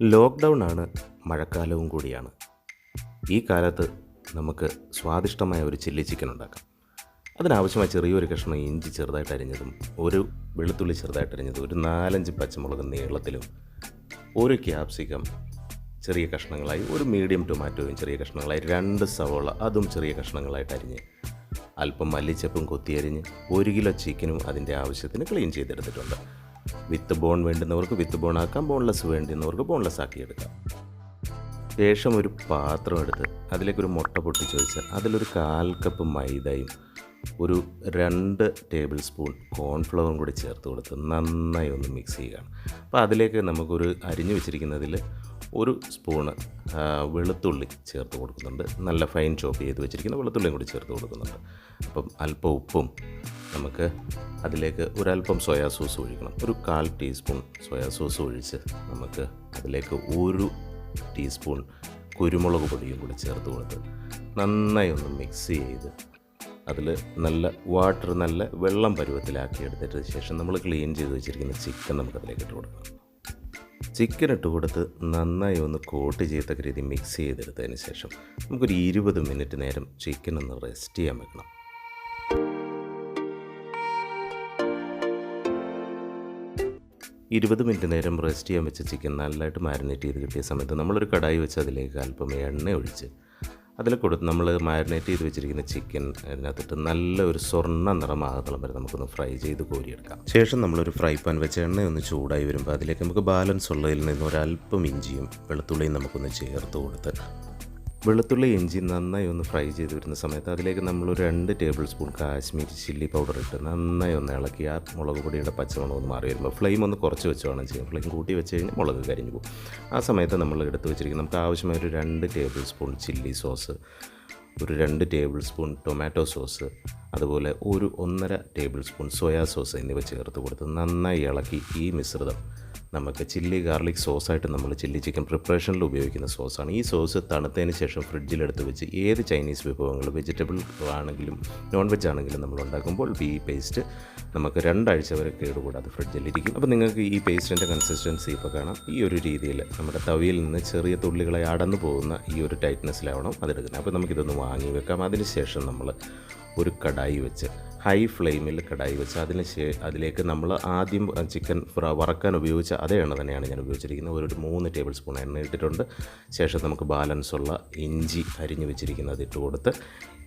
Lockdown ആണ്, മഴക്കാലവും കൂടിയാണ്. ഈ കാലത്ത് നമുക്ക് സ്വാദിഷ്ടമായ ഒരു ചില്ലി ചിക്കൻ ഉണ്ടാക്കാം. അതിനാവശ്യമായ ചെറിയൊരു കഷ്ണം ഇഞ്ചി ചെറുതായിട്ട് അരിഞ്ഞതും, ഒരു വെളുത്തുള്ളി ചെറുതായിട്ട് അരിഞ്ഞതും, ഒരു 4-5 പച്ചമുളക് നീളത്തിലും, ഒരു ക്യാപ്സിക്കം ചെറിയ കഷ്ണങ്ങളായി, ഒരു മീഡിയം ടൊമാറ്റോയും ചെറിയ കഷ്ണങ്ങളായി, 2 സവോള അതും ചെറിയ കഷ്ണങ്ങളായിട്ട് അരിഞ്ഞ്, അല്പം മല്ലിച്ചപ്പും കൊത്തിയരിഞ്ഞ്, 1 കിലോ ചിക്കനും അതിൻ്റെ ആവശ്യത്തിന് ക്ലീൻ ചെയ്തെടുത്തിട്ടുണ്ട്. വിത്ത് ബോൺ വേണ്ടുന്നവർക്ക് വിത്ത് ബോൺ ആക്കാം, ബോൺലെസ് വേണ്ടുന്നവർക്ക് ബോൺലെസ് ആക്കിയെടുക്കാം. ശേഷം ഒരു പാത്രം എടുത്ത് അതിലേക്കൊരു മുട്ട പൊട്ടിച്ചൊഴിച്ച് അതിലൊരു 1/4 കപ്പ് മൈദയും ഒരു 2 ടേബിൾ സ്പൂൺ കോൺഫ്ലവറും കൂടി ചേർത്ത് കൊടുത്ത് നന്നായി ഒന്ന് മിക്സ് ചെയ്യുകയാണ്. അപ്പോൾ അതിലേക്ക് നമുക്കൊരു അരിഞ്ഞു വെച്ചിരിക്കുന്നതിൽ 1 സ്പൂണ് വെളുത്തുള്ളി ചേർത്ത് കൊടുക്കുന്നുണ്ട്. നല്ല ഫൈൻ ചോപ്പ് ചെയ്ത് വെച്ചിരിക്കുന്ന വെളുത്തുള്ളിയും കൂടി ചേർത്ത് കൊടുക്കുന്നുണ്ട്. അപ്പം അല്പം ഉപ്പും, നമുക്ക് അതിലേക്ക് ഒരല്പം സോയാ സോസ് ഒഴിക്കണം. ഒരു 1/4 ടീസ്പൂൺ സോയാ സോസ് ഒഴിച്ച് നമുക്ക് അതിലേക്ക് 1 ടീസ്പൂൺ കുരുമുളക് പൊടിയും കൂടി ചേർത്ത് കൊടുത്ത് നന്നായി ഒന്ന് മിക്സ് ചെയ്ത് അതിൽ നല്ല വെള്ളം പരുവത്തിലാക്കി എടുത്തിട്ട് ശേഷം നമ്മൾ ക്ലീൻ ചെയ്ത് വെച്ചിരിക്കുന്ന ചിക്കൻ നമുക്കതിലേക്ക് ഇട്ട് കൊടുക്കണം. ചിക്കൻ ഇട്ട് കൊടുത്ത് നന്നായി ഒന്ന് കോട്ട് ചെയ്തൊക്കെ രീതി മിക്സ് ചെയ്തെടുത്തതിന് ശേഷം നമുക്കൊരു 20 മിനിറ്റ് നേരം ചിക്കൻ ഒന്ന് റെസ്റ്റ് ചെയ്യാൻ വെക്കണം. 20 മിനിറ്റ് നേരം റെസ്റ്റ് ചെയ്യാൻ വെച്ച ചിക്കൻ നല്ലതായിട്ട് മാരിനേറ്റ് ചെയ്ത് കിട്ടിയ സമയത്ത് നമ്മളൊരു കടായി വെച്ച് അതിലേക്ക് അല്പം എണ്ണ ഒഴിച്ച് അതിൽ കൊടുത്ത് നമ്മൾ മാരിനേറ്റ് ചെയ്ത് വെച്ചിരിക്കുന്ന ചിക്കൻ അതിനകത്തിട്ട് നല്ല ഒരു സ്വർണ്ണ നിറമാകത്തോളം വരെ നമുക്കൊന്ന് ഫ്രൈ ചെയ്ത് കോരിയെടുക്കാം. ശേഷം നമ്മളൊരു ഫ്രൈ പാൻ വെച്ച് എണ്ണയൊന്ന് ചൂടായി വരുമ്പോൾ അതിലേക്ക് നമുക്ക് ബാലൻസ് ഉള്ളതിൽ നിന്ന് ഒരല്പം ഇഞ്ചിയും വെളുത്തുള്ളിയും നമുക്കൊന്ന് ചേർത്ത് കൊടുത്ത് വെളുത്തുള്ളി ഇഞ്ചി നന്നായി ഒന്ന് ഫ്രൈ ചെയ്ത് വരുന്ന സമയത്ത് അതിലേക്ക് നമ്മളൊരു 2 table spoon Kashmiri chilli powder ഇട്ട് നന്നായി ഒന്ന് ഇളക്കി ആ മുളക് പൊടിയുടെ പച്ചമണം ഒന്ന് മാറി വരുമ്പോൾ ഫ്ലെയിം ഒന്ന് കുറച്ച് വെച്ച് വേണം ചെയ്യാം. ഫ്ലെയിം കൂട്ടി വെച്ച് കഴിഞ്ഞാൽ മുളക് കരിഞ്ഞു പോകും. ആ സമയത്ത് നമ്മൾ എടുത്ത് വെച്ചിരിക്കും നമുക്ക് ആവശ്യമായ ഒരു 2 ടേബിൾ സ്പൂൺ ചില്ലി സോസ്, ഒരു 2 ടേബിൾ സ്പൂൺ ടൊമാറ്റോ സോസ്, അതുപോലെ ഒരു 1.5 ടേബിൾ സ്പൂൺ സോയാ സോസ് എന്നിവ ചേർത്ത് കൊടുത്ത് നന്നായി ഇളക്കി ഈ മിശ്രിതം നമുക്ക് ചില്ലി ഗാർലിക് സോസായിട്ട് നമ്മൾ ചില്ലി ചിക്കൻ പ്രിപ്പറേഷനിൽ ഉപയോഗിക്കുന്ന സോസാണ്. ഈ സോസ് തണുത്തതിന് ശേഷം ഫ്രിഡ്ജിലെടുത്ത് വെച്ച് ഏത് ചൈനീസ് വിഭവങ്ങൾ വെജിറ്റബിൾ ആണെങ്കിലും നോൺ വെജ് ആണെങ്കിലും നമ്മൾ ഉണ്ടാക്കുമ്പോൾ ഈ പേസ്റ്റ് നമുക്ക് 2 ആഴ്ച വരെ കേടുകൂടാതെ ഫ്രിഡ്ജിലിരിക്കും. അപ്പോൾ നിങ്ങൾക്ക് ഈ പേസ്റ്റിൻ്റെ കൺസിസ്റ്റൻസി ഇപ്പോൾ കാണാം. ഈ ഒരു രീതിയിൽ നമ്മുടെ തവിയിൽ നിന്ന് ചെറിയ തുള്ളികളെ അടന്നു പോകുന്ന ഈ ഒരു ടൈറ്റ്നെസ്സിലാവണം അതെടുക്കുന്നത്. അപ്പോൾ നമുക്കിതൊന്ന് വാങ്ങി വെക്കാം. അതിനുശേഷം നമ്മൾ ഒരു കടായി വെച്ച് ഹൈ ഫ്ലെയിമിൽ കടായി വെച്ച് അതിലേക്ക് നമ്മൾ ആദ്യം ചിക്കൻ വറക്കാൻ ഉപയോഗിച്ച അതേ എണ്ണ തന്നെയാണ് ഞാൻ ഉപയോഗിച്ചിരിക്കുന്നത്. ഒരു 3 ടേബിൾ സ്പൂൺ എണ്ണ ഇട്ടിട്ടുണ്ട്. ശേഷം നമുക്ക് ബാലൻസുള്ള ഇഞ്ചി അരിഞ്ഞു വെച്ചിരിക്കുന്നത് ഇട്ട് കൊടുത്ത്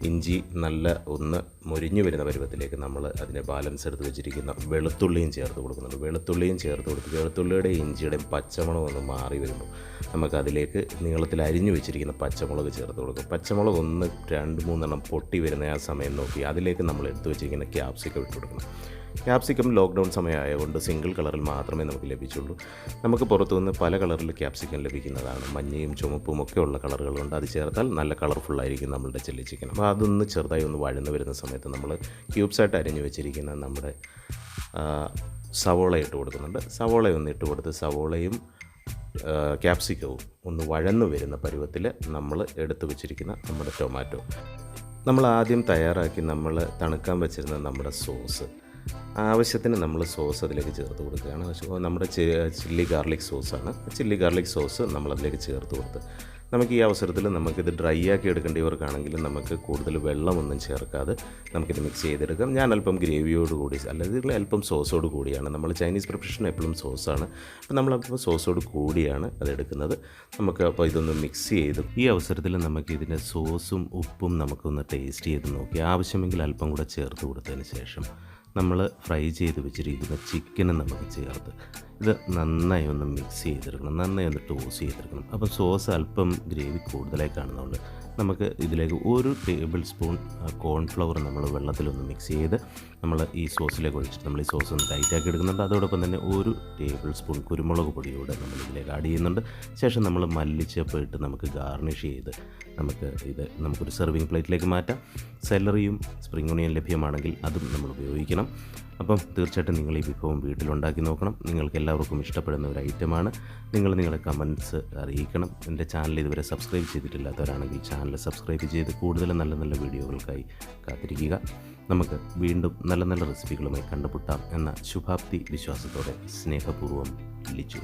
ഇഞ്ചി നല്ല ഒന്ന് മൊരിഞ്ഞു വരുന്ന പരുവത്തിലേക്ക് നമ്മൾ അതിനെ ബാലൻസ് എടുത്ത് വെച്ചിരിക്കുന്ന വെളുത്തുള്ളിയും ചേർത്ത് കൊടുക്കുന്നുണ്ട്. വെളുത്തുള്ളിയും ചേർത്ത് കൊടുത്ത് വെളുത്തുള്ളിയുടെയും ഇഞ്ചിയുടെയും പച്ചമണം ഒന്ന് മാറി വരുമ്പോൾ നമുക്കതിലേക്ക് നീളത്തിൽ അരിഞ്ഞു വെച്ചിരിക്കുന്ന പച്ചമുളക് ചേർത്ത് കൊടുക്കും. പച്ചമുളക് ഒന്ന് 2-3 എണ്ണം പൊട്ടി വരുന്ന ആ സമയം നോക്കി അതിലേക്ക് നമ്മൾ എടുത്ത് വെച്ചിരിക്കുന്ന ക്യാപ്സിക്കം ഇട്ട് കൊടുക്കണം. ക്യാപ്സിക്കം ലോക്ക്ഡൗൺ സമയമായതുകൊണ്ട് സിംഗിൾ കളറിൽ മാത്രമേ നമുക്ക് ലഭിച്ചുള്ളൂ. നമുക്ക് പുറത്തുനിന്ന് പല കളറിൽ ക്യാപ്സിക്കം ലഭിക്കുന്നതാണ്. മഞ്ഞയും ചുമപ്പും ഒക്കെ ഉള്ള കളറുകളുണ്ട്. അത് ചേർത്താൽ നല്ല കളർഫുള്ളായിരിക്കും നമ്മളുടെ ചില്ലി ചിക്കൻ. അപ്പോൾ അതൊന്ന് ചെറുതായി ഒന്ന് വഴന്ന് വരുന്ന സമയത്ത് നമ്മൾ ക്യൂബ്സായിട്ട് അരിഞ്ഞു വെച്ചിരിക്കുന്ന നമ്മുടെ സവോള ഇട്ട് കൊടുക്കുന്നുണ്ട്. സവോള ഒന്ന് ഇട്ട് കൊടുത്ത് സവോളയും ക്യാപ്സിക്കവും ഒന്ന് വഴന്നു വരുന്ന പരുവത്തിൽ നമ്മൾ എടുത്തു വെച്ചിരിക്കുന്ന നമ്മുടെ ടൊമാറ്റോ, നമ്മൾ ആദ്യം തയ്യാറാക്കി നമ്മൾ തണുക്കാൻ വെച്ചിരുന്ന നമ്മുടെ സോസ്, ആവശ്യത്തിന് നമ്മൾ സോസ് അതിലേക്ക് ചേർത്ത് കൊടുക്കുകയാണ്. നമ്മുടെ ചില്ലി ഗാർലിക് സോസാണ്. ചില്ലി ഗാർലിക് സോസ് നമ്മളതിലേക്ക് ചേർത്ത് കൊടുത്ത് നമുക്ക് ഈ അവസരത്തിൽ നമുക്കിത് ഡ്രൈ ആക്കി എടുക്കേണ്ടവർക്കാണെങ്കിൽ നമുക്ക് കൂടുതൽ വെള്ളമൊന്നും ചേർക്കാതെ നമുക്കിത് മിക്സ് ചെയ്തെടുക്കാം. ഞാൻ അല്പം ഗ്രേവിയോട് കൂടി അല്ലെങ്കിൽ അല്പം സോസോട് കൂടിയാണ്, നമ്മൾ ചൈനീസ് പ്രിപ്പറേഷൻ എപ്പോഴും സോസാണ്, അപ്പോൾ നമ്മളപ്പോൾ സോസോട് കൂടിയാണ് അതെടുക്കുന്നത്. നമുക്ക് അപ്പോൾ ഇതൊന്ന് മിക്സ് ചെയ്ത് ഈ അവസരത്തിൽ നമുക്ക് ഇതിൻ്റെ സോസും ഉപ്പും നമുക്കൊന്ന് ടേസ്റ്റ് ചെയ്ത് നോക്കി ആവശ്യമെങ്കിൽ അല്പം കൂടെ ചേർത്ത് കൊടുത്തതിന് ശേഷം നമ്മൾ ഫ്രൈ ചെയ്ത് വെച്ചിരിക്കുന്ന ചിക്കനും നമുക്ക് ചേർത്ത് ഇത് നന്നായി ഒന്ന് മിക്സ് ചെയ്തെടുക്കണം, നന്നായി ഒന്ന് ടോസ് ചെയ്തെടുക്കണം. അപ്പം സോസ് അല്പം ഗ്രേവി കൂടുതലായി കാണുന്നതുകൊണ്ട് നമുക്ക് ഇതിലേക്ക് 1 ടേബിൾ സ്പൂൺ കോൺഫ്ലവർ നമ്മൾ വെള്ളത്തിലൊന്ന് മിക്സ് ചെയ്ത് നമ്മൾ ഈ സോസിലേക്ക് ഒഴിച്ചിട്ട് നമ്മൾ ഈ സോസ് ഒന്ന് ടൈറ്റാക്കി എടുക്കുന്നുണ്ട്. അതോടൊപ്പം തന്നെ 1 ടേബിൾ സ്പൂൺ കുരുമുളക് പൊടിയൂടെ നമ്മൾ ഇതിലേക്ക് ആഡ് ചെയ്യുന്നുണ്ട്. ശേഷം നമ്മൾ മല്ലിച്ചപ്പ് ഇട്ട് നമുക്ക് ഗാർണിഷ് ചെയ്ത് നമുക്കൊരു സെർവിങ് പ്ലേറ്റിലേക്ക് മാറ്റാം. സെലറിയും സ്പ്രിംഗ് ഓണിയൻ ലഭ്യമാണെങ്കിൽ അതും നമ്മൾ ഉപയോഗിക്കണം. അപ്പം തീർച്ചയായിട്ടും നിങ്ങൾ ഈ വിഭവം വീട്ടിലുണ്ടാക്കി നോക്കണം. നിങ്ങൾക്ക് എല്ലാവർക്കും ഇഷ്ടപ്പെടുന്ന ഒരു ഐറ്റമാണ്. നിങ്ങൾ നിങ്ങളുടെ കമൻറ്റ്സ് അറിയിക്കണം. എൻ്റെ ചാനൽ ഇതുവരെ സബ്സ്ക്രൈബ് ചെയ്തിട്ടില്ലാത്തവരാണെങ്കിൽ ചാനൽ സബ്സ്ക്രൈബ് ചെയ്ത് കൂടുതൽ നല്ല നല്ല വീഡിയോകൾക്കായി കാത്തിരിക്കുക. നമുക്ക് വീണ്ടും നല്ല നല്ല റെസിപ്പികളുമായി കണ്ടുമുട്ടാം എന്ന ശുഭാപ്തി വിശ്വാസത്തോടെ സ്നേഹപൂർവ്വം ലിച്ചു.